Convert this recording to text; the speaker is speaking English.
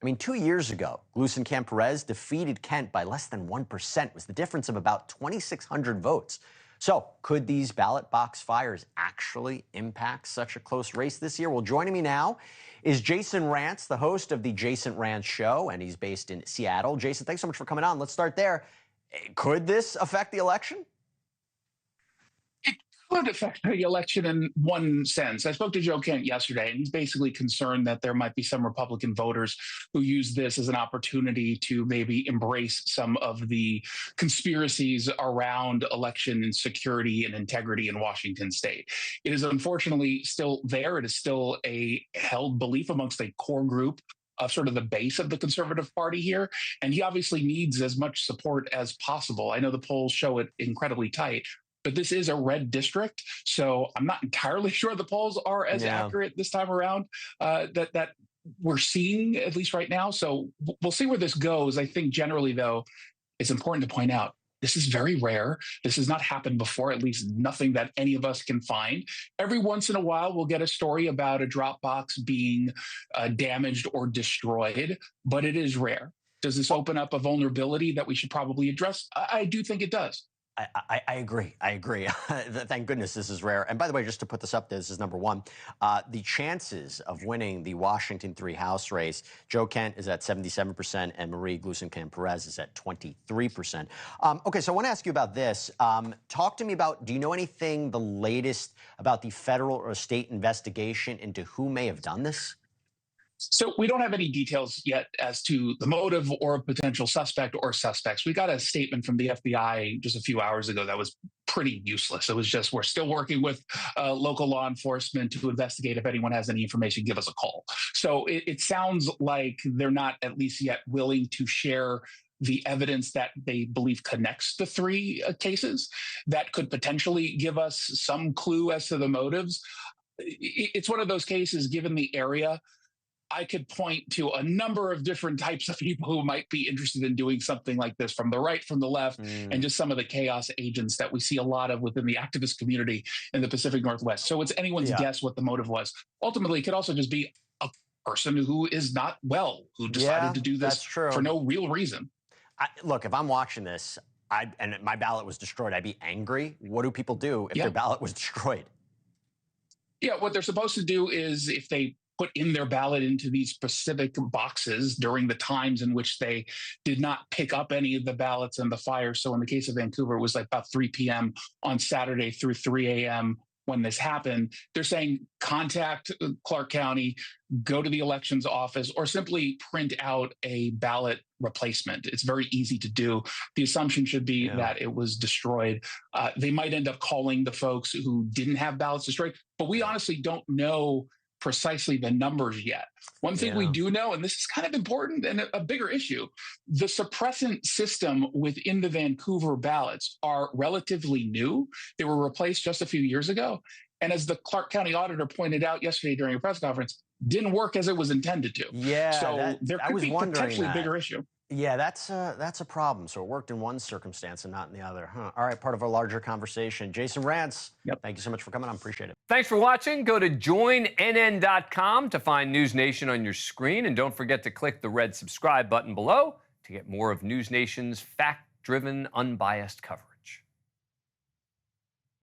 I mean, 2 years ago, Glucin Perez defeated Kent by less than 1%. It was the difference of about 2,600 votes. So could these ballot box fires actually impact such a close race this year? Well, joining me now is Jason Rantz, the host of the Jason Rantz Show, and he's based in Seattle. Jason, thanks so much for coming on. Let's start there. Could this affect the election? Could affect the election in one sense. I spoke to Joe Kent yesterday, and he's basically concerned that there might be some Republican voters who use this as an opportunity to maybe embrace some of the conspiracies around election and security and integrity in Washington state. It is unfortunately still there. It is still a held belief amongst a core group of sort of the base of the Conservative Party here. And he obviously needs as much support as possible. I know the polls show it incredibly tight, but this is a red district, so I'm not entirely sure the polls are as accurate this time around that we're seeing, at least right now. So we'll see where this goes. I think generally, though, it's important to point out this is very rare. This has not happened before, at least nothing that any of us can find. Every once in a while, we'll get a story about a drop box being damaged or destroyed, but it is rare. Does this open up a vulnerability that we should probably address? I do think it does. I agree. I agree. Thank goodness this is rare. And by the way, just to put this up, this is number one. The chances of winning the Washington 3 House race, Joe Kent is at 77% and Marie Glucin Perez is at 23%. Okay, so I want to ask you about this. Talk to me about, do you know anything, the latest about the federal or state investigation into who may have done this? So we don't have any details yet as to the motive or a potential suspect or suspects. We got a statement from the FBI just a few hours ago that was pretty useless. It was just, we're still working with local law enforcement to investigate. If anyone has any information, give us a call. So it sounds like they're not, at least yet, willing to share the evidence that they believe connects the 3 cases. That could potentially give us some clue as to the motives. It's one of those cases, given the area, I could point to a number of different types of people who might be interested in doing something like this, from the right, from the left, and just some of the chaos agents that we see a lot of within the activist community in the Pacific Northwest. So it's anyone's guess what the motive was. Ultimately, it could also just be a person who is not well, who decided to do this for no real reason. Look, if I'm watching this and my ballot was destroyed, I'd be angry. What do people do if their ballot was destroyed? Yeah, what they're supposed to do is, if they put in their ballot into these specific boxes during the times in which they did not pick up any of the ballots in the fire. So in the case of Vancouver, it was like about 3 p.m. on Saturday through 3 a.m. when this happened. They're saying contact Clark County, go to the elections office, or simply print out a ballot replacement. It's very easy to do. The assumption should be that it was destroyed. They might end up calling the folks who didn't have ballots destroyed, but we honestly don't know precisely the numbers yet. One thing we do know, and this is kind of important and a bigger issue, the suppressant system within the Vancouver ballots are relatively new. They were replaced just a few years ago. And as the Clark County auditor pointed out yesterday during a press conference, didn't work as it was intended to. Yeah, so there could be potentially a bigger issue. Yeah, that's a problem. So it worked in one circumstance and not in the other. All right, part of our larger conversation. Jason Rantz, thank you so much for coming on. Appreciate it. Thanks for watching. Go to joinnn.com to find NewsNation on your screen. And don't forget to click the red subscribe button below to get more of NewsNation's fact-driven, unbiased coverage.